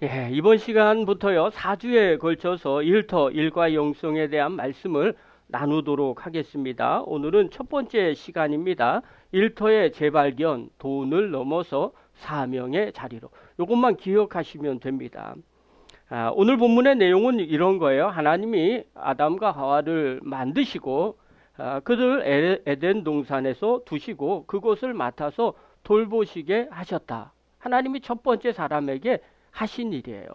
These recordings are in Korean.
예, 이번 시간부터요, 4주에 걸쳐서 일터, 일과 영성에 대한 말씀을 나누도록 하겠습니다. 오늘은 첫 번째 시간입니다. 일터의 재발견, 돈을 넘어서 사명의 자리로. 이것만 기억하시면 됩니다. 오늘 본문의 내용은 이런 거예요. 하나님이 아담과 하와를 만드시고 그들 에덴 동산에서 두시고 그곳을 맡아서 돌보시게 하셨다. 하나님이 첫 번째 사람에게 하신 일이에요.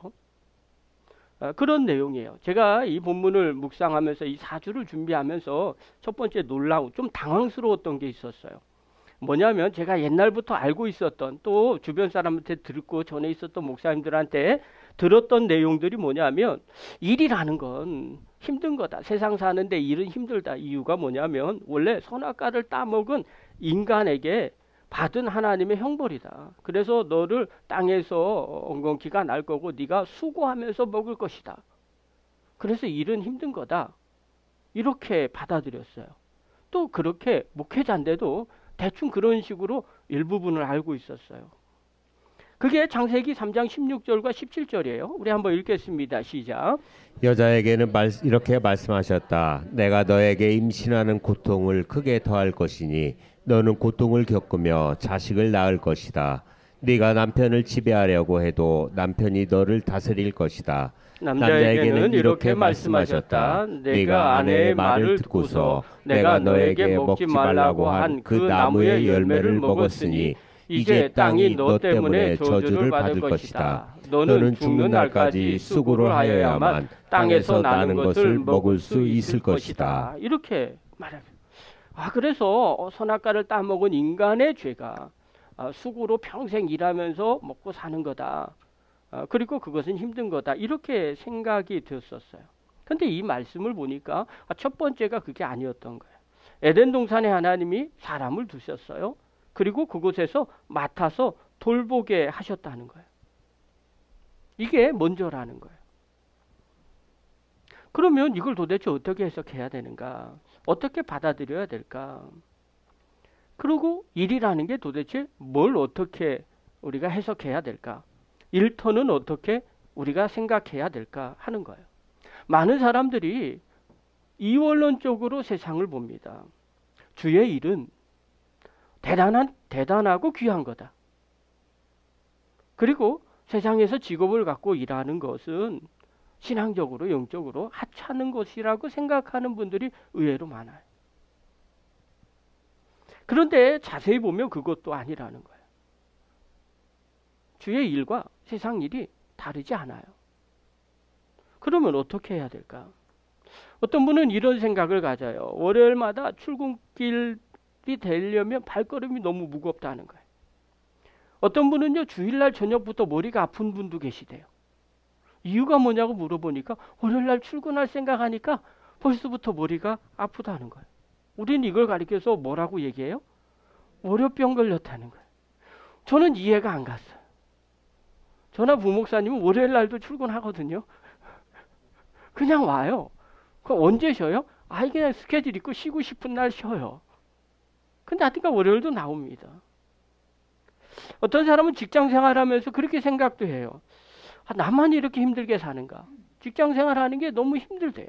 그런 내용이에요. 제가 이 본문을 묵상하면서 이 4주를 준비하면서 첫 번째 놀라운, 좀 당황스러웠던 게 있었어요. 뭐냐면 제가 옛날부터 알고 있었던, 또 주변 사람한테 듣고 전에 있었던 목사님들한테 들었던 내용들이 뭐냐면, 일이라는 건 힘든 거다. 세상 사는데 일은 힘들다. 이유가 뭐냐면 원래 선악과를 따먹은 인간에게 받은 하나님의 형벌이다. 그래서 너를 땅에서 엉겅퀴가 날 거고 네가 수고하면서 먹을 것이다. 그래서 일은 힘든 거다. 이렇게 받아들였어요. 또 그렇게 목회자인데도 대충 그런 식으로 일부분을 알고 있었어요. 그게 창세기 3장 16절과 17절이에요. 우리 한번 읽겠습니다. 시작. 여자에게는 이렇게 말씀하셨다. 내가 너에게 임신하는 고통을 크게 더할 것이니 너는 고통을 겪으며 자식을 낳을 것이다. 네가 남편을 지배하려고 해도 남편이 너를 다스릴 것이다. 남자에게는 이렇게 말씀하셨다. 네가 아내의 말을 듣고서 내가 너에게 먹지 말라고 한 그 나무의 열매를 먹었으니 이제 땅이 너 때문에 저주를 받을 것이다. 너는 죽는 날까지 수고를 하여야만 땅에서 나는 것을 먹을 수 있을 것이다. 이렇게 말합니다. 그래서 선악과를 따먹은 인간의 죄가 수고로 평생 일하면서 먹고 사는 거다. 그리고 그것은 힘든 거다. 이렇게 생각이 들었었어요. 근데 이 말씀을 보니까 첫 번째가 그게 아니었던 거예요. 에덴 동산에 하나님이 사람을 두셨어요. 그리고 그곳에서 맡아서 돌보게 하셨다는 거예요. 이게 먼저라는 거예요. 그러면 이걸 도대체 어떻게 해석해야 되는가? 어떻게 받아들여야 될까? 그리고 일이라는 게 도대체 뭘 어떻게 우리가 해석해야 될까? 일터는 어떻게 우리가 생각해야 될까 하는 거예요. 많은 사람들이 이원론적으로 세상을 봅니다. 주의 일은 대단하고 귀한 거다. 그리고 세상에서 직업을 갖고 일하는 것은 신앙적으로 영적으로 하찮은 것이라고 생각하는 분들이 의외로 많아요. 그런데 자세히 보면 그것도 아니라는 거예요. 주의 일과 세상 일이 다르지 않아요. 그러면 어떻게 해야 될까? 어떤 분은 이런 생각을 가져요. 월요일마다 출근길이 되려면 발걸음이 너무 무겁다는 거예요. 어떤 분은요, 주일날 저녁부터 머리가 아픈 분도 계시대요. 이유가 뭐냐고 물어보니까 월요일날 출근할 생각하니까 벌써부터 머리가 아프다는 거예요. 우리는 이걸 가리켜서 뭐라고 얘기해요? 월요병 걸렸다는 거예요. 저는 이해가 안 갔어요. 저나 부목사님은 월요일날도 출근하거든요. 그냥 와요. 그럼 언제 쉬어요? 그냥 스케줄 있고 쉬고 싶은 날 쉬어요. 근데 하여튼간 월요일도 나옵니다. 어떤 사람은 직장 생활하면서 그렇게 생각도 해요. 나만 이렇게 힘들게 사는가? 직장 생활하는 게 너무 힘들대요.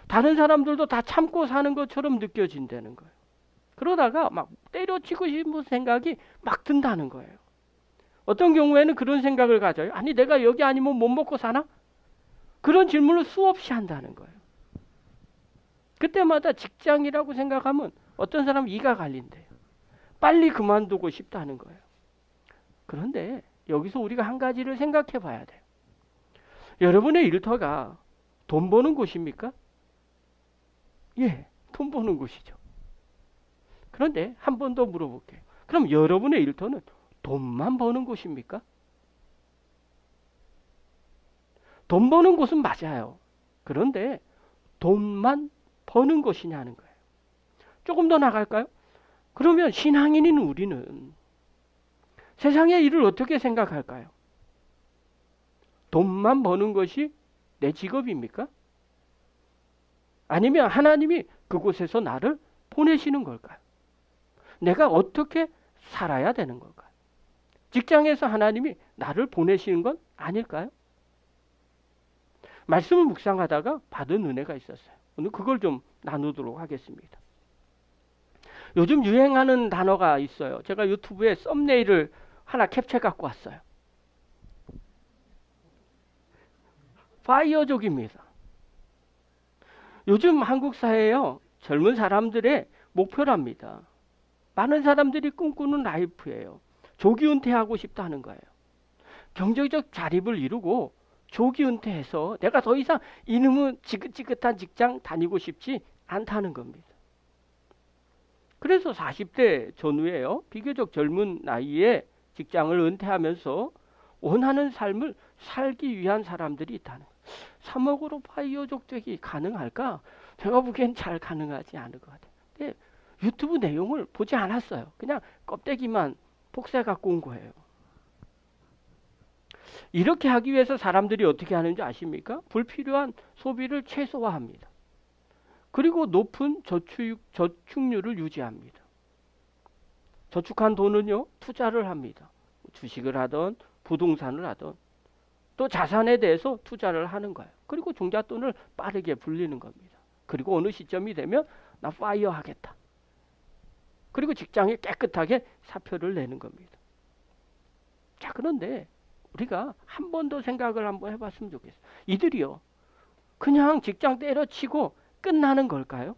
다른 사람들도 다 참고 사는 것처럼 느껴진다는 거예요. 그러다가 막 때려치고 싶은 생각이 막 든다는 거예요. 어떤 경우에는 그런 생각을 가져요. 아니 내가 여기 아니면 못 먹고 사나? 그런 질문을 수없이 한다는 거예요. 그때마다 직장이라고 생각하면 어떤 사람은 이가 갈린대요. 빨리 그만두고 싶다는 거예요. 그런데 여기서 우리가 한 가지를 생각해 봐야 돼요. 여러분의 일터가 돈 버는 곳입니까? 예, 돈 버는 곳이죠. 그런데 한 번 더 물어볼게요. 그럼 여러분의 일터는 돈만 버는 곳입니까? 돈 버는 곳은 맞아요. 그런데 돈만 버는 것이냐는 거예요. 조금 더 나갈까요? 그러면 신앙인인 우리는 세상의 일을 어떻게 생각할까요? 돈만 버는 것이 내 직업입니까? 아니면 하나님이 그곳에서 나를 보내시는 걸까요? 내가 어떻게 살아야 되는 걸까요? 직장에서 하나님이 나를 보내시는 건 아닐까요? 말씀을 묵상하다가 받은 은혜가 있었어요. 오늘 그걸 좀 나누도록 하겠습니다. 요즘 유행하는 단어가 있어요. 제가 유튜브에 썸네일을 하나 캡처해 갖고 왔어요. 파이어족입니다. 요즘 한국 사회에요, 젊은 사람들의 목표랍니다. 많은 사람들이 꿈꾸는 라이프예요. 조기 은퇴하고 싶다는 거예요. 경제적 자립을 이루고 조기 은퇴해서 내가 더 이상 이놈의 지긋지긋한 직장 다니고 싶지 않다는 겁니다. 그래서 40대 전후에요, 비교적 젊은 나이에 직장을 은퇴하면서 원하는 삶을 살기 위한 사람들이 있다는 거예요. 3억으로 파이어족 되기 가능할까? 제가 보기엔 잘 가능하지 않을 것 같아요. 근데 유튜브 내용을 보지 않았어요. 그냥 껍데기만 복사해 갖고 온 거예요. 이렇게 하기 위해서 사람들이 어떻게 하는지 아십니까? 불필요한 소비를 최소화합니다. 그리고 높은 저축률을 유지합니다. 저축한 돈은요, 투자를 합니다. 주식을 하던 부동산을 하던 또 자산에 대해서 투자를 하는 거예요. 그리고 종잣돈을 빠르게 불리는 겁니다. 그리고 어느 시점이 되면 나 파이어 하겠다. 그리고 직장에 깨끗하게 사표를 내는 겁니다. 자, 그런데 우리가 한 번 더 생각을 한번 해봤으면 좋겠어요. 이들이요, 그냥 직장 때려치고 끝나는 걸까요?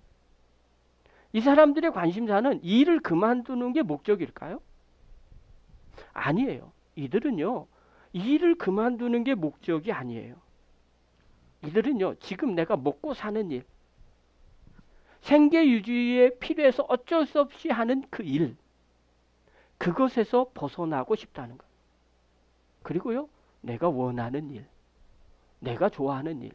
이 사람들의 관심사는 일을 그만두는 게 목적일까요? 아니에요. 이들은요, 일을 그만두는 게 목적이 아니에요. 이들은요, 지금 내가 먹고 사는 일, 생계 유지에 필요해서 어쩔 수 없이 하는 그 일, 그것에서 벗어나고 싶다는 거예요. 그리고요, 내가 원하는 일, 내가 좋아하는 일,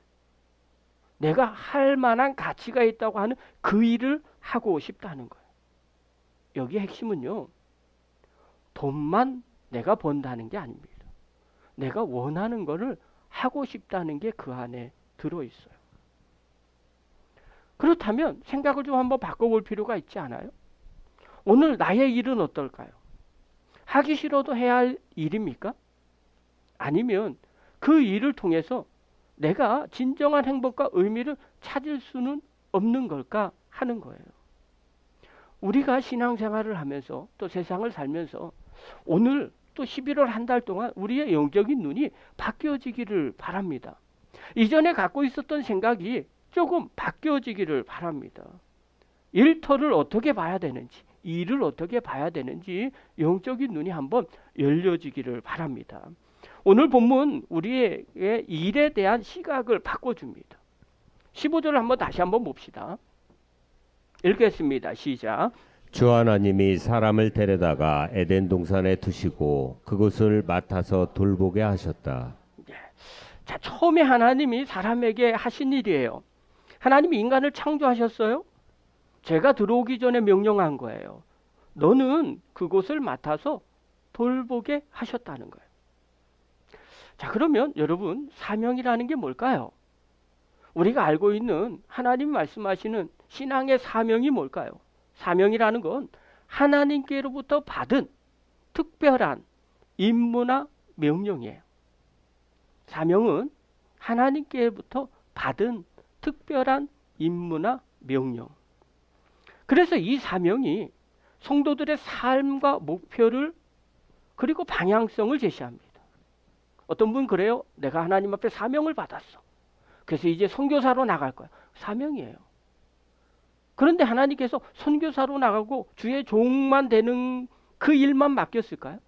내가 할 만한 가치가 있다고 하는 그 일을 하고 싶다는 거예요. 여기 핵심은요, 돈만 내가 번다는 게 아닙니다. 내가 원하는 거를 하고 싶다는 게 그 안에 들어있어요. 그렇다면 생각을 좀 한번 바꿔볼 필요가 있지 않아요? 오늘 나의 일은 어떨까요? 하기 싫어도 해야 할 일입니까? 아니면 그 일을 통해서 내가 진정한 행복과 의미를 찾을 수는 없는 걸까 하는 거예요. 우리가 신앙생활을 하면서 또 세상을 살면서 오늘 또 11월 한 달 동안 우리의 영적인 눈이 바뀌어지기를 바랍니다. 이전에 갖고 있었던 생각이 조금 바뀌어지기를 바랍니다. 일터를 어떻게 봐야 되는지, 일을 어떻게 봐야 되는지 영적인 눈이 한번 열려지기를 바랍니다. 오늘 본문 우리의 일에 대한 시각을 바꿔줍니다. 15절을 한번 다시 한번 봅시다. 읽겠습니다. 시작. 주 하나님이 사람을 데려다가 에덴 동산에 두시고 그것을 맡아서 돌보게 하셨다. 자, 처음에 하나님이 사람에게 하신 일이에요. 하나님이 인간을 창조하셨어요. 제가 들어오기 전에 명령한 거예요. 너는 그곳을 맡아서 돌보게 하셨다는 거예요. 자, 그러면 여러분, 사명이라는 게 뭘까요? 우리가 알고 있는 하나님 말씀하시는 신앙의 사명이 뭘까요? 사명이라는 건 하나님께로부터 받은 특별한 임무나 명령이에요. 사명은 하나님께로부터 받은 특별한 임무나 명령. 그래서 이 사명이 성도들의 삶과 목표를 그리고 방향성을 제시합니다. 어떤 분 그래요? 내가 하나님 앞에 사명을 받았어. 그래서 이제 선교사로 나갈 거야. 사명이에요. 그런데 하나님께서 선교사로 나가고 주의 종만 되는 그 일만 맡겼을까요?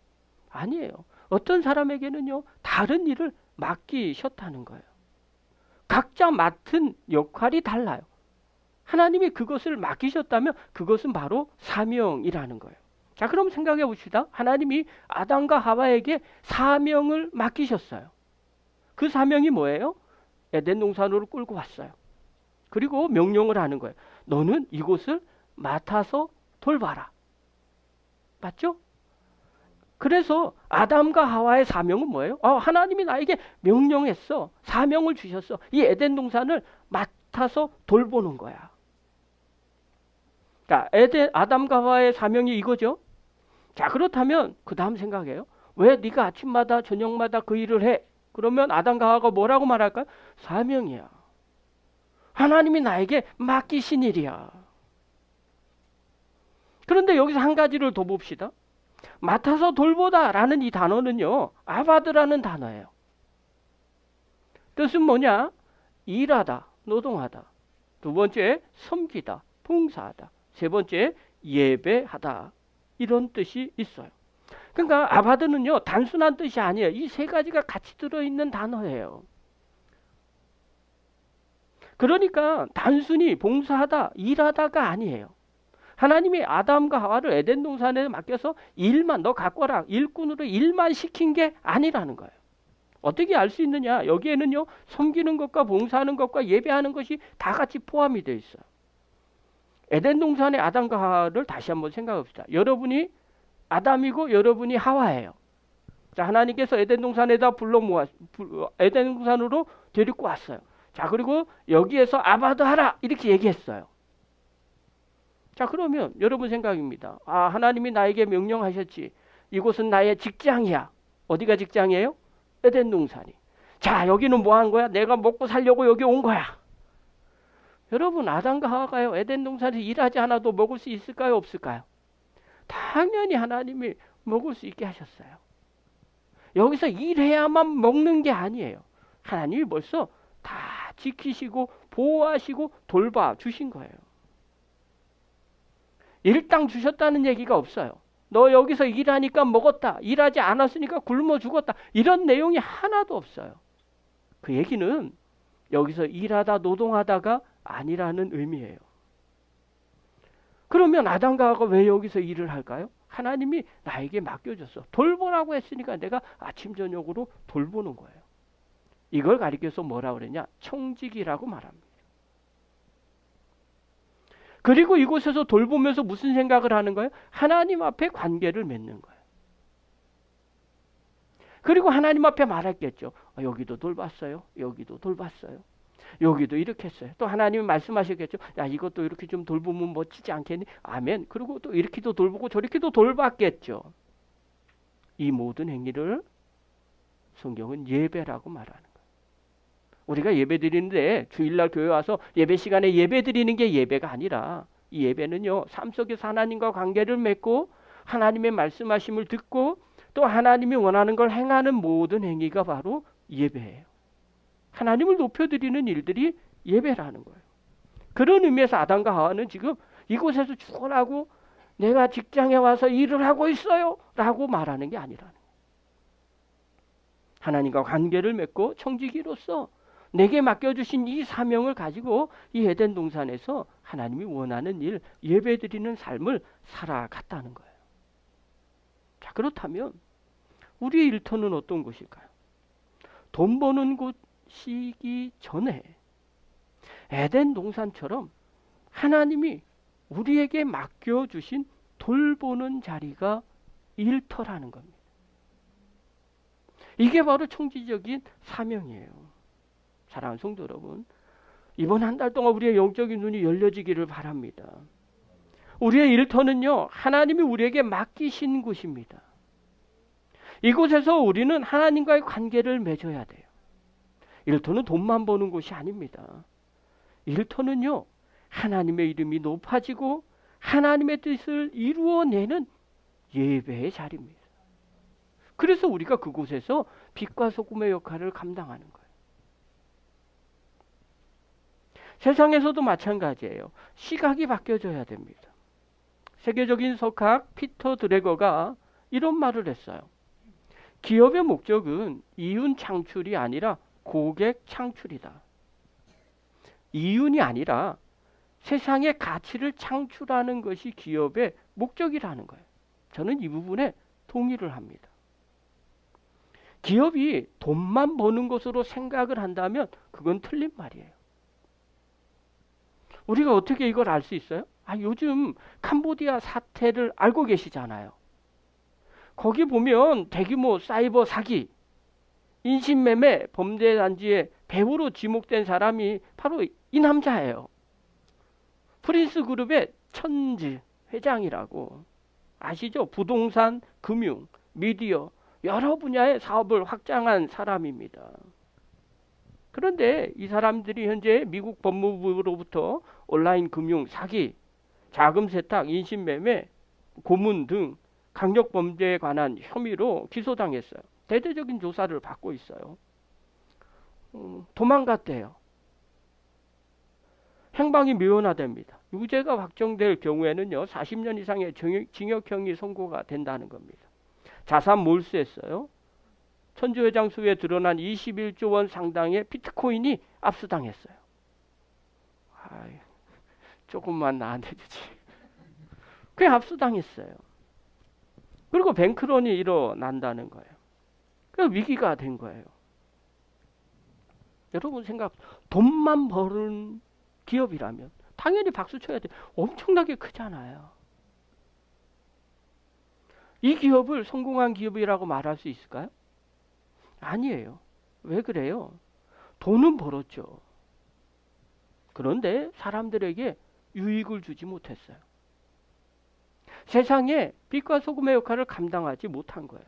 아니에요. 어떤 사람에게는요, 다른 일을 맡기셨다는 거예요. 각자 맡은 역할이 달라요. 하나님이 그것을 맡기셨다면 그것은 바로 사명이라는 거예요. 자, 그럼 생각해 봅시다. 하나님이 아담과 하와에게 사명을 맡기셨어요. 그 사명이 뭐예요? 에덴 동산으로 끌고 왔어요. 그리고 명령을 하는 거예요. 너는 이곳을 맡아서 돌봐라. 맞죠? 그래서 아담과 하와의 사명은 뭐예요? 하나님이 나에게 명령했어. 사명을 주셨어. 이 에덴 동산을 맡아서 돌보는 거야. 그러니까 아담과 하와의 사명이 이거죠. 자, 그렇다면 그 다음 생각해요. 왜 네가 아침마다 저녁마다 그 일을 해? 그러면 아담과 하와가 뭐라고 말할까요? 사명이야. 하나님이 나에게 맡기신 일이야. 그런데 여기서 한 가지를 더 봅시다. 맡아서 돌보다라는 이 단어는요, 아바드라는 단어예요. 뜻은 뭐냐? 일하다, 노동하다. 두 번째, 섬기다, 봉사하다. 세 번째, 예배하다. 이런 뜻이 있어요. 그러니까 아바드는요, 단순한 뜻이 아니에요. 이 세 가지가 같이 들어있는 단어예요. 그러니까 단순히 봉사하다, 일하다가 아니에요. 하나님이 아담과 하와를 에덴 동산에 맡겨서 일만, 너 갖고 와라, 일꾼으로 일만 시킨 게 아니라는 거예요. 어떻게 알 수 있느냐? 여기에는요, 섬기는 것과 봉사하는 것과 예배하는 것이 다 같이 포함이 되어 있어요. 에덴 동산의 아담과 하와를 다시 한번 생각합시다. 여러분이 아담이고 여러분이 하와예요. 자, 하나님께서 에덴 동산에다 에덴 동산으로 데리고 왔어요. 자, 그리고 여기에서 아바드 하라 이렇게 얘기했어요. 자, 그러면 여러분 생각입니다. 아, 하나님이 나에게 명령하셨지. 이곳은 나의 직장이야. 어디가 직장이에요? 에덴 동산이. 자, 여기는 뭐 한 거야? 내가 먹고 살려고 여기 온 거야. 여러분, 아담과 하와가요, 에덴 동산에서 일하지 않아도 먹을 수 있을까요? 없을까요? 당연히 하나님이 먹을 수 있게 하셨어요. 여기서 일해야만 먹는 게 아니에요. 하나님이 벌써 다 지키시고 보호하시고 돌봐 주신 거예요. 일당 주셨다는 얘기가 없어요. 너 여기서 일하니까 먹었다. 일하지 않았으니까 굶어 죽었다. 이런 내용이 하나도 없어요. 그 얘기는 여기서 일하다 노동하다가 아니라는 의미예요. 그러면 아담과 하와가 왜 여기서 일을 할까요? 하나님이 나에게 맡겨줬어. 돌보라고 했으니까 내가 아침 저녁으로 돌보는 거예요. 이걸 가리켜서 뭐라 그러냐? 청직이라고 말합니다. 그리고 이곳에서 돌보면서 무슨 생각을 하는 거예요? 하나님 앞에 관계를 맺는 거예요. 그리고 하나님 앞에 말했겠죠. 여기도 돌봤어요. 여기도 돌봤어요. 여기도 이렇게 했어요. 또 하나님이 말씀하셨겠죠. 야, 이것도 이렇게 좀 돌보면 멋지지 않겠니? 아멘. 그리고 또 이렇게도 돌보고 저렇게도 돌봤겠죠. 이 모든 행위를 성경은 예배라고 말하는 거예요. 우리가 예배 드리는데 주일날 교회 와서 예배 시간에 예배 드리는 게 예배가 아니라 이 예배는요, 삶 속에서 하나님과 관계를 맺고 하나님의 말씀하심을 듣고 또 하나님이 원하는 걸 행하는 모든 행위가 바로 예배예요. 하나님을 높여드리는 일들이 예배라는 거예요. 그런 의미에서 아담과 하와는 지금 이곳에서 죽어라고 내가 직장에 와서 일을 하고 있어요 라고 말하는 게 아니라는 거예요. 하나님과 관계를 맺고 청지기로서 내게 맡겨주신 이 사명을 가지고 이 에덴 동산에서 하나님이 원하는 일, 예배드리는 삶을 살아갔다는 거예요. 자, 그렇다면 우리의 일터는 어떤 곳일까요? 돈 버는 곳이기 전에 에덴 동산처럼 하나님이 우리에게 맡겨주신 돌보는 자리가 일터라는 겁니다. 이게 바로 총지적인 사명이에요. 사랑하는 성도 여러분, 이번 한 달 동안 우리의 영적인 눈이 열려지기를 바랍니다. 우리의 일터는요, 하나님이 우리에게 맡기신 곳입니다. 이곳에서 우리는 하나님과의 관계를 맺어야 돼요. 일터는 돈만 버는 곳이 아닙니다. 일터는요, 하나님의 이름이 높아지고 하나님의 뜻을 이루어내는 예배의 자리입니다. 그래서 우리가 그곳에서 빛과 소금의 역할을 감당하는 거예요. 세상에서도 마찬가지예요. 시각이 바뀌어져야 됩니다. 세계적인 석학 피터 드래거가 이런 말을 했어요. 기업의 목적은 이윤 창출이 아니라 고객 창출이다. 이윤이 아니라 세상의 가치를 창출하는 것이 기업의 목적이라는 거예요. 저는 이 부분에 동의를 합니다. 기업이 돈만 버는 것으로 생각을 한다면 그건 틀린 말이에요. 우리가 어떻게 이걸 알 수 있어요? 요즘 캄보디아 사태를 알고 계시잖아요. 거기 보면 대규모 사이버 사기, 인신매매 범죄 단지의 배후로 지목된 사람이 바로 이 남자예요. 프린스 그룹의 천지 회장이라고. 아시죠? 부동산, 금융, 미디어, 여러 분야의 사업을 확장한 사람입니다. 그런데 이 사람들이 현재 미국 법무부로부터 온라인 금융 사기, 자금 세탁, 인신매매, 고문 등 강력범죄에 관한 혐의로 기소당했어요. 대대적인 조사를 받고 있어요. 도망갔대요. 행방이 미온화됩니다. 유죄가 확정될 경우에는요, 40년 이상의 징역형이 선고가 된다는 겁니다. 자산 몰수했어요. 천주회장 수에 드러난 21조 원 상당의 비트코인이 압수당했어요. 조금만 나한테 주지. 그냥 압수당했어요. 그리고 뱅크런이 일어난다는 거예요. 그 위기가 된 거예요. 여러분 돈만 버는 기업이라면 당연히 박수 쳐야 돼. 엄청나게 크잖아요. 이 기업을 성공한 기업이라고 말할 수 있을까요? 아니에요. 왜 그래요? 돈은 벌었죠. 그런데 사람들에게 유익을 주지 못했어요. 세상에 빛과 소금의 역할을 감당하지 못한 거예요.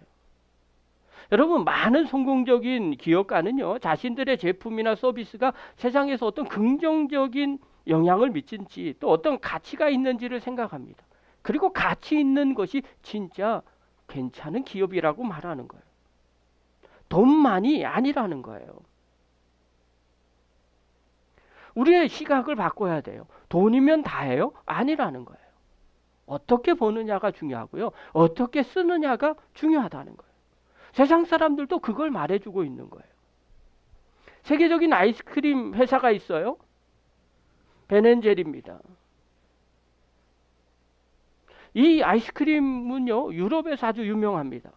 여러분, 많은 성공적인 기업가는요, 자신들의 제품이나 서비스가 세상에서 어떤 긍정적인 영향을 미친지, 또 어떤 가치가 있는지를 생각합니다. 그리고 가치 있는 것이 진짜 괜찮은 기업이라고 말하는 거예요. 돈만이 아니라는 거예요. 우리의 시각을 바꿔야 돼요. 돈이면 다예요? 아니라는 거예요. 어떻게 버느냐가 중요하고요. 어떻게 쓰느냐가 중요하다는 거예요. 세상 사람들도 그걸 말해주고 있는 거예요. 세계적인 아이스크림 회사가 있어요. 베넨젤입니다. 이 아이스크림은요, 유럽에서 아주 유명합니다.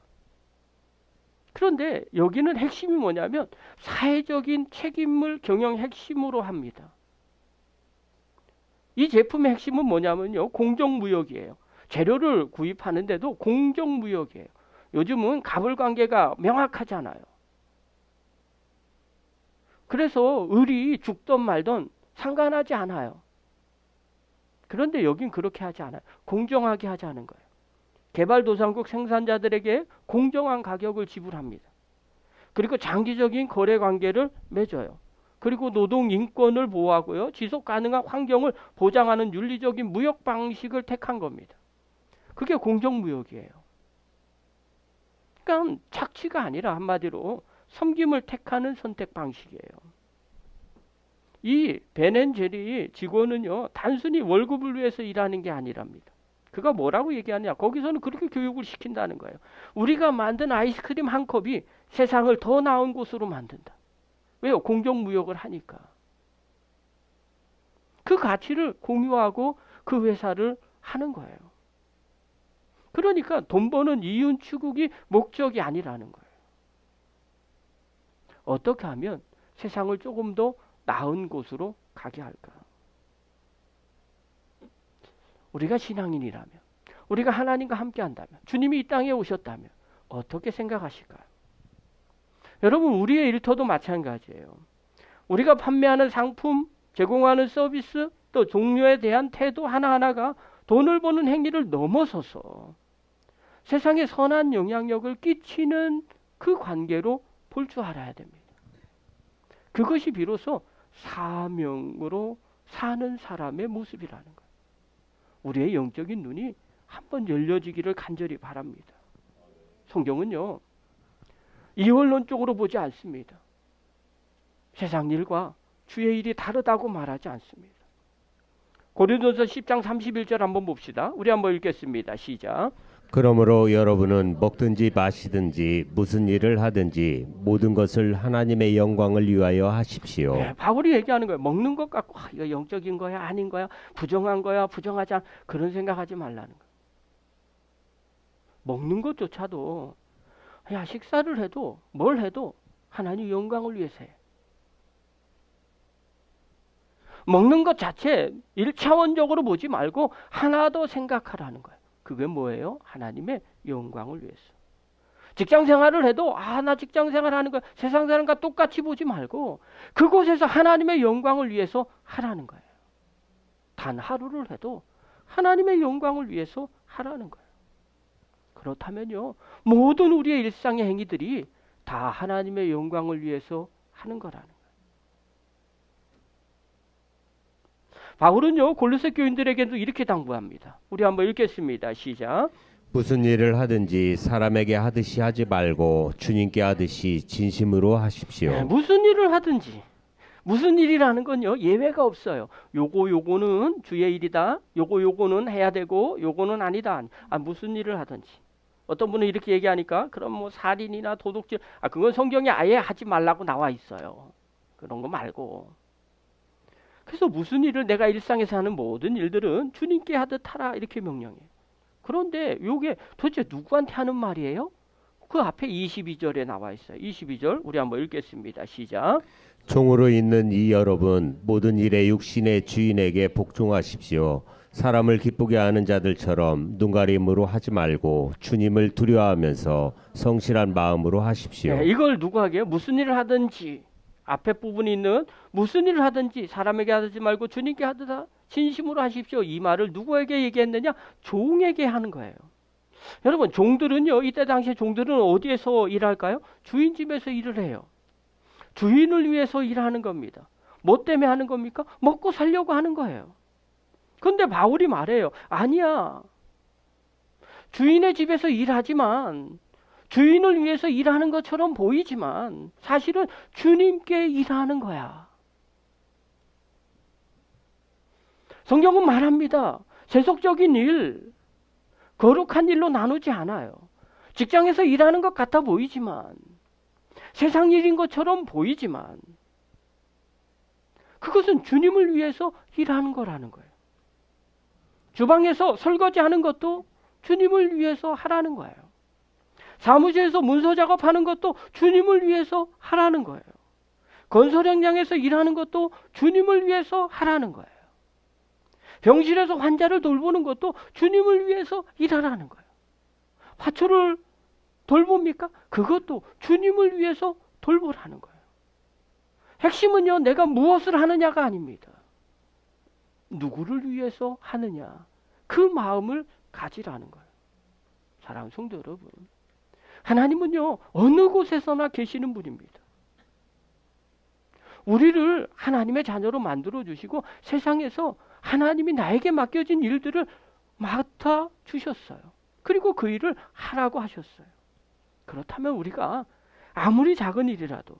그런데 여기는 핵심이 뭐냐면 사회적인 책임을 경영 핵심으로 합니다. 이 제품의 핵심은 뭐냐면요, 공정무역이에요. 재료를 구입하는데도 공정무역이에요. 요즘은 갑을관계가 명확하잖아요. 그래서 을이 죽던 말던 상관하지 않아요. 그런데 여긴 그렇게 하지 않아요. 공정하게 하자는 거예요. 개발도상국 생산자들에게 공정한 가격을 지불합니다. 그리고 장기적인 거래 관계를 맺어요. 그리고 노동 인권을 보호하고요, 지속 가능한 환경을 보장하는 윤리적인 무역 방식을 택한 겁니다. 그게 공정무역이에요. 그러니까 착취가 아니라 한마디로 섬김을 택하는 선택 방식이에요. 이 베넨젤리 직원은요, 단순히 월급을 위해서 일하는 게 아니랍니다. 그가 뭐라고 얘기하냐? 거기서는 그렇게 교육을 시킨다는 거예요. 우리가 만든 아이스크림 한 컵이 세상을 더 나은 곳으로 만든다. 왜요? 공정무역을 하니까. 그 가치를 공유하고 그 회사를 하는 거예요. 그러니까 돈 버는 이윤 추구기 목적이 아니라는 거예요. 어떻게 하면 세상을 조금 더 나은 곳으로 가게 할까? 우리가 신앙인이라면, 우리가 하나님과 함께 한다면, 주님이 이 땅에 오셨다면 어떻게 생각하실까요? 여러분, 우리의 일터도 마찬가지예요. 우리가 판매하는 상품, 제공하는 서비스, 또 종료에 대한 태도 하나하나가 돈을 버는 행위를 넘어서서 세상에 선한 영향력을 끼치는 그 관계로 볼 줄 알아야 됩니다. 그것이 비로소 사명으로 사는 사람의 모습이라는 거예요. 우리의 영적인 눈이 한번 열려지기를 간절히 바랍니다. 성경은요, 이원론적으로 보지 않습니다. 세상 일과 주의 일이 다르다고 말하지 않습니다. 고린도서 10장 31절 한번 봅시다. 우리 한번 읽겠습니다. 시작. 그러므로 여러분은 먹든지 마시든지 무슨 일을 하든지 모든 것을 하나님의 영광을 위하여 하십시오. 네, 바울이 얘기하는 거예요. 먹는 것 갖고 이거 영적인 거야 아닌 거야, 부정한 거야 부정하지 않아, 그런 생각하지 말라는 거예요. 먹는 것조차도 야, 식사를 해도 뭘 해도 하나님 영광을 위해서 해. 먹는 것 자체 1차원적으로 보지 말고 하나 더 생각하라는 거예요. 그게 뭐예요? 하나님의 영광을 위해서. 직장 생활을 해도 나 직장 생활하는 거야, 세상 사람과 똑같이 보지 말고 그곳에서 하나님의 영광을 위해서 하라는 거예요. 단 하루를 해도 하나님의 영광을 위해서 하라는 거예요. 그렇다면요, 모든 우리의 일상의 행위들이 다 하나님의 영광을 위해서 하는 거라는 거예요. 바울은요, 골로새 교인들에게도 이렇게 당부합니다. 우리 한번 읽겠습니다. 시작. 무슨 일을 하든지 사람에게 하듯이 하지 말고 주님께 하듯이 진심으로 하십시오. 네, 무슨 일을 하든지, 무슨 일이라는 건요, 예외가 없어요. 요거는 주의 일이다. 요거는 해야 되고 요거는 아니다. 무슨 일을 하든지. 어떤 분은 이렇게 얘기하니까 그럼 뭐 살인이나 도둑질, 그건 성경에 아예 하지 말라고 나와 있어요. 그런 거 말고. 그래서 무슨 일을, 내가 일상에서 하는 모든 일들은 주님께 하듯 하라, 이렇게 명령해요. 그런데 이게 도대체 누구한테 하는 말이에요? 그 앞에 22절에 나와 있어요. 22절 우리 한번 읽겠습니다. 시작. 종으로 있는 이 여러분 모든 일에 육신의 주인에게 복종하십시오. 사람을 기쁘게 하는 자들처럼 눈가림으로 하지 말고 주님을 두려워하면서 성실한 마음으로 하십시오. 네, 이걸 누구 하게요? 무슨 일을 하든지, 앞에 부분이 있는 무슨 일을 하든지 사람에게 하지 말고 주님께 하듯 진심으로 하십시오. 이 말을 누구에게 얘기했느냐? 종에게 하는 거예요. 여러분, 종들은요, 이때 당시에 종들은 어디에서 일할까요? 주인 집에서 일을 해요. 주인을 위해서 일하는 겁니다. 뭐 때문에 하는 겁니까? 먹고 살려고 하는 거예요. 근데 바울이 말해요. 아니야. 주인의 집에서 일하지만, 주인을 위해서 일하는 것처럼 보이지만 사실은 주님께 일하는 거야. 성경은 말합니다. 세속적인 일, 거룩한 일로 나누지 않아요. 직장에서 일하는 것 같아 보이지만, 세상 일인 것처럼 보이지만, 그것은 주님을 위해서 일하는 거라는 거예요. 주방에서 설거지하는 것도 주님을 위해서 하라는 거예요. 사무실에서 문서 작업하는 것도 주님을 위해서 하라는 거예요. 건설 현장에서 일하는 것도 주님을 위해서 하라는 거예요. 병실에서 환자를 돌보는 것도 주님을 위해서 일하라는 거예요. 화초를 돌봅니까? 그것도 주님을 위해서 돌보라는 거예요. 핵심은요, 내가 무엇을 하느냐가 아닙니다. 누구를 위해서 하느냐, 그 마음을 가지라는 거예요. 사랑하는 성도 여러분, 하나님은요, 어느 곳에서나 계시는 분입니다. 우리를 하나님의 자녀로 만들어 주시고 세상에서 하나님이 나에게 맡겨진 일들을 맡아 주셨어요. 그리고 그 일을 하라고 하셨어요. 그렇다면 우리가 아무리 작은 일이라도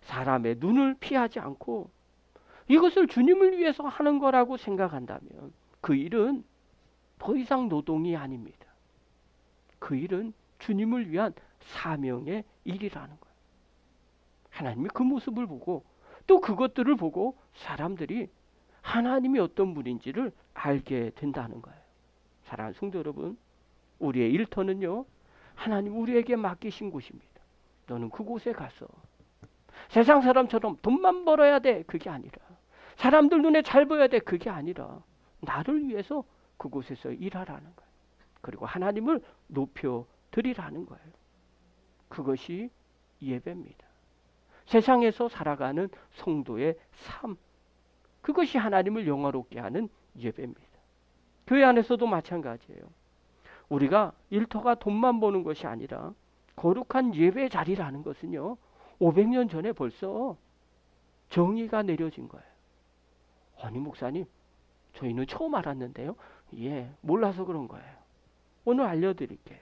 사람의 눈을 피하지 않고 이것을 주님을 위해서 하는 거라고 생각한다면 그 일은 더 이상 노동이 아닙니다. 그 일은 주님을 위한 사명의 일이라는 거예요. 하나님이 그 모습을 보고 또 그것들을 보고 사람들이 하나님이 어떤 분인지를 알게 된다는 거예요. 사랑하는 성도 여러분, 우리의 일터는요, 하나님 우리에게 맡기신 곳입니다. 너는 그곳에 가서 세상 사람처럼 돈만 벌어야 돼, 그게 아니라, 사람들 눈에 잘 보여야 돼, 그게 아니라 나를 위해서 그곳에서 일하라는 거예요. 그리고 하나님을 높여드리라는 거예요. 그것이 예배입니다. 세상에서 살아가는 성도의 삶, 그것이 하나님을 영화롭게 하는 예배입니다. 교회 안에서도 마찬가지예요. 우리가 일터가 돈만 버는 것이 아니라 거룩한 예배 자리라는 것은요, 500년 전에 벌써 정의가 내려진 거예요. 아니 목사님, 저희는 처음 알았는데요. 예, 몰라서 그런 거예요. 오늘 알려드릴게요.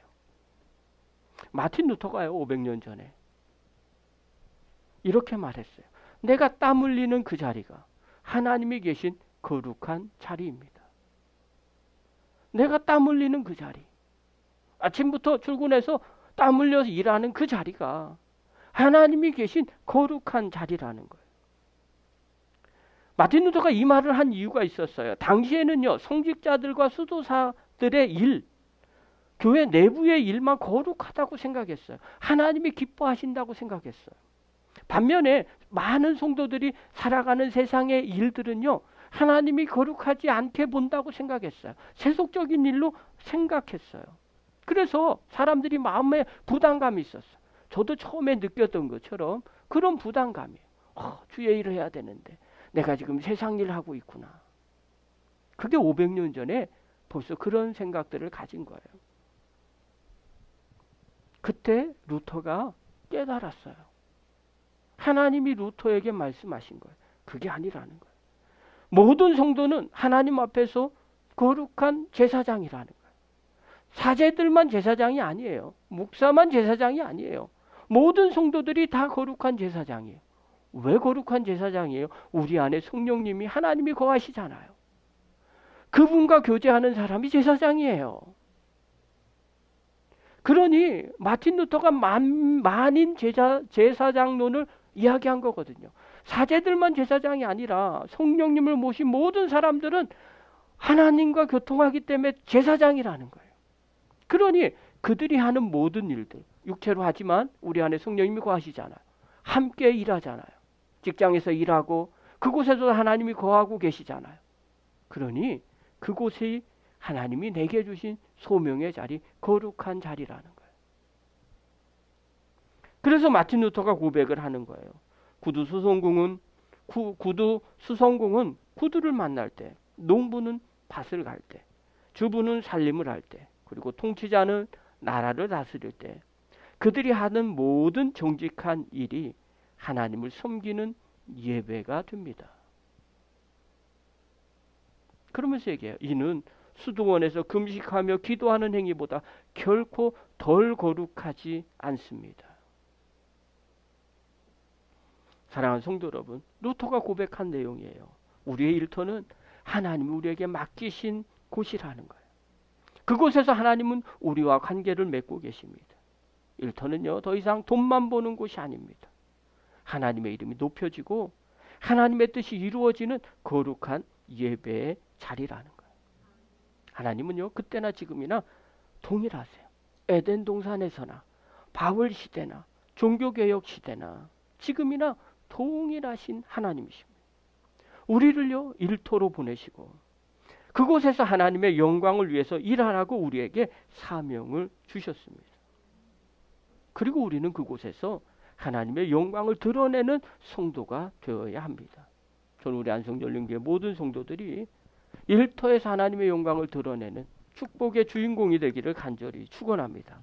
마틴 루터가요, 500년 전에 이렇게 말했어요. 내가 땀 흘리는 그 자리가 하나님이 계신 거룩한 자리입니다. 내가 땀 흘리는 그 자리, 아침부터 출근해서 땀 흘려서 일하는 그 자리가 하나님이 계신 거룩한 자리라는 거예요. 마틴 루터가 이 말을 한 이유가 있었어요. 당시에는요, 성직자들과 수도사들의 일, 교회 내부의 일만 거룩하다고 생각했어요. 하나님이 기뻐하신다고 생각했어요. 반면에 많은 성도들이 살아가는 세상의 일들은요, 하나님이 거룩하지 않게 본다고 생각했어요. 세속적인 일로 생각했어요. 그래서 사람들이 마음에 부담감이 있었어요. 저도 처음에 느꼈던 것처럼 그런 부담감이, 주의 일을 해야 되는데 내가 지금 세상 일을 하고 있구나. 그게 500년 전에 벌써 그런 생각들을 가진 거예요. 그때 루터가 깨달았어요. 하나님이 루터에게 말씀하신 거예요. 그게 아니라는 거예요. 모든 성도는 하나님 앞에서 거룩한 제사장이라는 거예요. 사제들만 제사장이 아니에요. 목사만 제사장이 아니에요. 모든 성도들이 다 거룩한 제사장이에요. 왜 거룩한 제사장이에요? 우리 안에 성령님이 하나님이 거하시잖아요. 그분과 교제하는 사람이 제사장이에요. 그러니 마틴 루터가 만인 제사장론을 이야기한 거거든요. 사제들만 제사장이 아니라 성령님을 모신 모든 사람들은 하나님과 교통하기 때문에 제사장이라는 거예요. 그러니 그들이 하는 모든 일들, 육체로 하지만 우리 안에 성령님이 거하시잖아요. 함께 일하잖아요. 직장에서 일하고 그곳에서 하나님이 거하고 계시잖아요. 그러니 그곳이 하나님이 내게 주신 소명의 자리, 거룩한 자리라는 거예요. 그래서 마틴 루터가 고백을 하는 거예요. 구두 수성공은 구두를 만날 때, 농부는 밭을 갈 때, 주부는 살림을 할 때, 그리고 통치자는 나라를 다스릴 때, 그들이 하는 모든 정직한 일이 하나님을 섬기는 예배가 됩니다. 그러면서 얘기해요. 이는 수도원에서 금식하며 기도하는 행위보다 결코 덜 거룩하지 않습니다. 사랑하는 성도 여러분, 루터가 고백한 내용이에요. 우리의 일터는 하나님이 우리에게 맡기신 곳이라는 거예요. 그곳에서 하나님은 우리와 관계를 맺고 계십니다. 일터는요, 더 이상 돈만 버는 곳이 아닙니다. 하나님의 이름이 높여지고 하나님의 뜻이 이루어지는 거룩한 예배의 자리라는 거예요. 하나님은요, 그때나 지금이나 동일하세요. 에덴 동산에서나 바울 시대나 종교개혁 시대나 지금이나 동일하신 하나님이십니다. 우리를요, 일터로 보내시고 그곳에서 하나님의 영광을 위해서 일하라고 우리에게 사명을 주셨습니다. 그리고 우리는 그곳에서 하나님의 영광을 드러내는 성도가 되어야 합니다. 저는 우리 안성전령교회 모든 성도들이 일터에서 하나님의 영광을 드러내는 축복의 주인공이 되기를 간절히 축원합니다.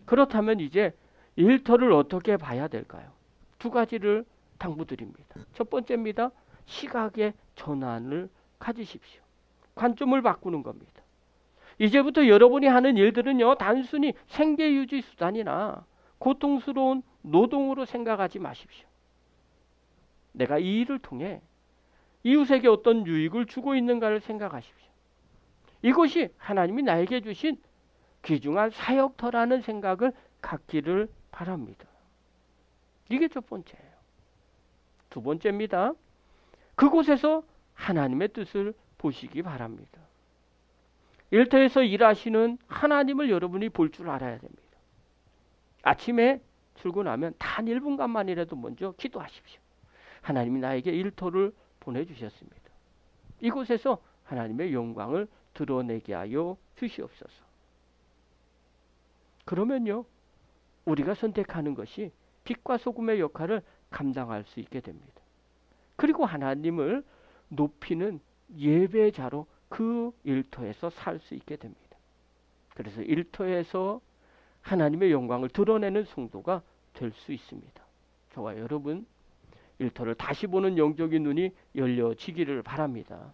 그렇다면 이제 일터를 어떻게 봐야 될까요? 두 가지를 당부드립니다. 첫 번째입니다. 시각의 전환을 가지십시오. 관점을 바꾸는 겁니다. 이제부터 여러분이 하는 일들은요, 단순히 생계유지 수단이나 고통스러운 노동으로 생각하지 마십시오. 내가 이 일을 통해 이웃에게 어떤 유익을 주고 있는가를 생각하십시오. 이것이 하나님이 나에게 주신 귀중한 사역터라는 생각을 갖기를 바랍니다. 이게 첫 번째예요. 두 번째입니다. 그곳에서 하나님의 뜻을 보시기 바랍니다. 일터에서 일하시는 하나님을 여러분이 볼 줄 알아야 됩니다. 아침에 출근하면 단 1분간만이라도 먼저 기도하십시오. 하나님이 나에게 일터를 보내주셨습니다. 이곳에서 하나님의 영광을 드러내게 하여 주시옵소서. 그러면요, 우리가 선택하는 것이 빛과 소금의 역할을 감당할 수 있게 됩니다. 그리고 하나님을 높이는 예배자로 그 일터에서 살 수 있게 됩니다. 그래서 일터에서 하나님의 영광을 드러내는 성도가 될 수 있습니다. 저와 여러분, 일터를 다시 보는 영적인 눈이 열려지기를 바랍니다.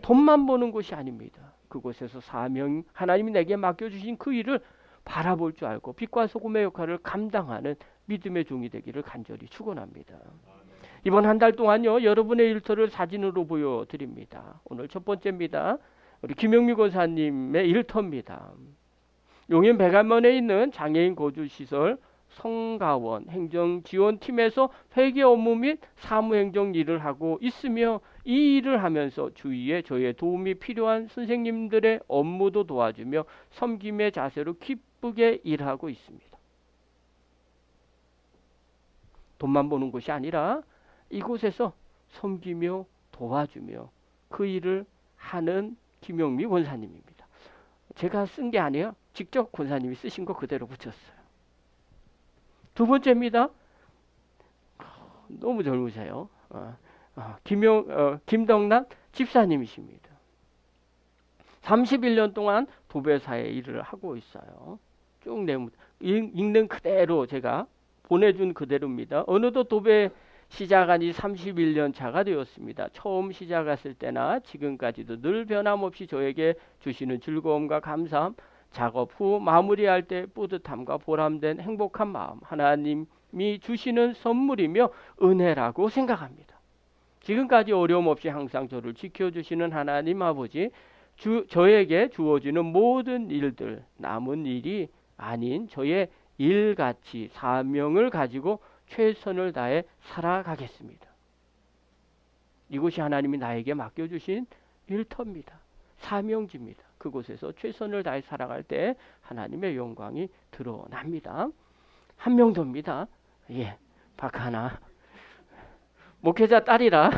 돈만 버는 것이 아닙니다. 그곳에서 사명, 하나님이 내게 맡겨주신 그 일을 바라볼 줄 알고 빛과 소금의 역할을 감당하는 믿음의 종이 되기를 간절히 축원합니다. 이번 한 달 동안요, 여러분의 일터를 사진으로 보여드립니다. 오늘 첫 번째입니다. 우리 김영미 권사님의 일터입니다. 용인 백안면에 있는 장애인 거주시설 성가원 행정지원팀에서 회계 업무 및 사무행정 일을 하고 있으며, 이 일을 하면서 주위에 저의 도움이 필요한 선생님들의 업무도 도와주며 섬김의 자세로 기쁘게 일하고 있습니다. 돈만 버는 것이 아니라 이곳에서 섬기며 도와주며 그 일을 하는 김영미 권사님입니다. 제가 쓴 게 아니에요. 직접 권사님이 쓰신 거 그대로 붙였어요. 두 번째입니다. 너무 젊으세요. 김덕남 집사님이십니다. 31년 동안 도배사의 일을 하고 있어요. 쭉 내면 읽는 그대로 제가 보내준 그대로입니다. 어느덧 도배 시작한 지 31년 차가 되었습니다. 처음 시작했을 때나 지금까지도 늘 변함없이 저에게 주시는 즐거움과 감사함, 작업 후 마무리할 때 뿌듯함과 보람된 행복한 마음, 하나님이 주시는 선물이며 은혜라고 생각합니다. 지금까지 어려움 없이 항상 저를 지켜주시는 하나님 아버지, 저에게 주어지는 모든 일들, 남은 일이 아닌 저의 일같이 사명을 가지고 최선을 다해 살아가겠습니다. 이곳이 하나님이 나에게 맡겨주신 일터입니다. 사명지입니다. 그곳에서 최선을 다해 살아갈 때 하나님의 영광이 드러납니다. 한 명 더입니다. 예, 박하나. 목회자 딸이라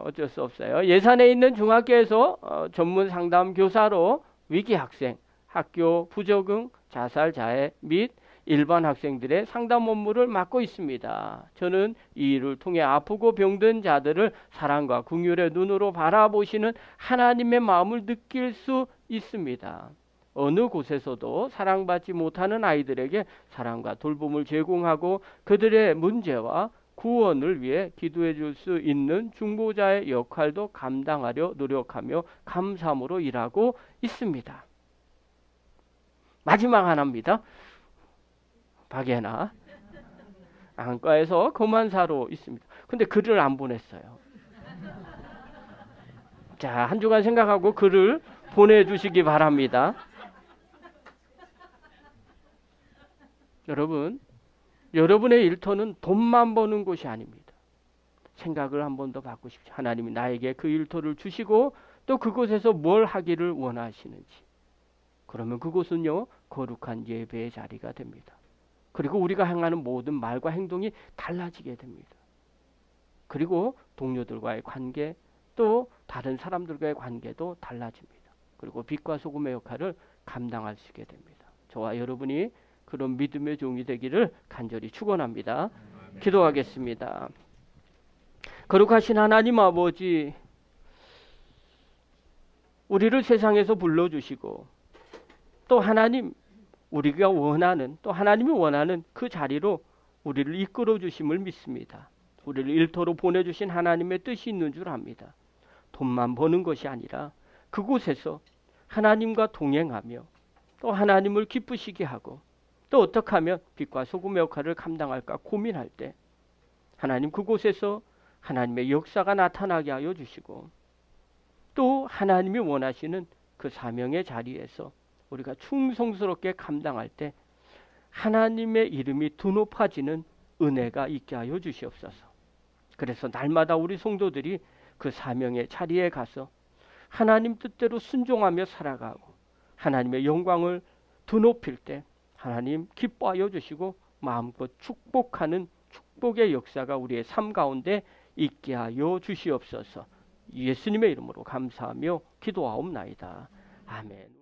어쩔 수 없어요. 예산에 있는 중학교에서 전문 상담 교사로 위기 학생, 학교 부적응, 자살 자해 및 일반 학생들의 상담 업무를 맡고 있습니다. 저는 이 일을 통해 아프고 병든 자들을 사랑과 긍휼의 눈으로 바라보시는 하나님의 마음을 느낄 수 있습니다. 어느 곳에서도 사랑받지 못하는 아이들에게 사랑과 돌봄을 제공하고 그들의 문제와 구원을 위해 기도해 줄 수 있는 중보자의 역할도 감당하려 노력하며 감사함으로 일하고 있습니다. 마지막 하나입니다. 박예나 안과에서 검안사로 있습니다. 근데 글을 안 보냈어요. 자, 한 주간 생각하고 글을 보내주시기 바랍니다. 여러분, 여러분의 일터는 돈만 버는 곳이 아닙니다. 생각을 한 번 더 바꾸십시오. 하나님이 나에게 그 일터를 주시고 또 그곳에서 뭘 하기를 원하시는지. 그러면 그곳은요, 거룩한 예배의 자리가 됩니다. 그리고 우리가 행하는 모든 말과 행동이 달라지게 됩니다. 그리고 동료들과의 관계, 또 다른 사람들과의 관계도 달라집니다. 그리고 빛과 소금의 역할을 감당할 수 있게 됩니다. 저와 여러분이 그런 믿음의 종이 되기를 간절히 축원합니다. 기도하겠습니다. 거룩하신 하나님 아버지, 우리를 세상에서 불러주시고 또 하나님, 우리가 원하는, 또 하나님이 원하는 그 자리로 우리를 이끌어 주심을 믿습니다. 우리를 일터로 보내주신 하나님의 뜻이 있는 줄 압니다. 돈만 버는 것이 아니라 그곳에서 하나님과 동행하며 또 하나님을 기쁘시게 하고 또 어떻게 하면 빛과 소금의 역할을 감당할까 고민할 때 하나님 그곳에서 하나님의 역사가 나타나게 하여 주시고 또 하나님이 원하시는 그 사명의 자리에서 우리가 충성스럽게 감당할 때 하나님의 이름이 드높아지는 은혜가 있게 하여 주시옵소서. 그래서 날마다 우리 성도들이 그 사명의 자리에 가서 하나님 뜻대로 순종하며 살아가고 하나님의 영광을 드높일 때 하나님 기뻐하여 주시고 마음껏 축복하는 축복의 역사가 우리의 삶 가운데 있게 하여 주시옵소서. 예수님의 이름으로 감사하며 기도하옵나이다. 아멘.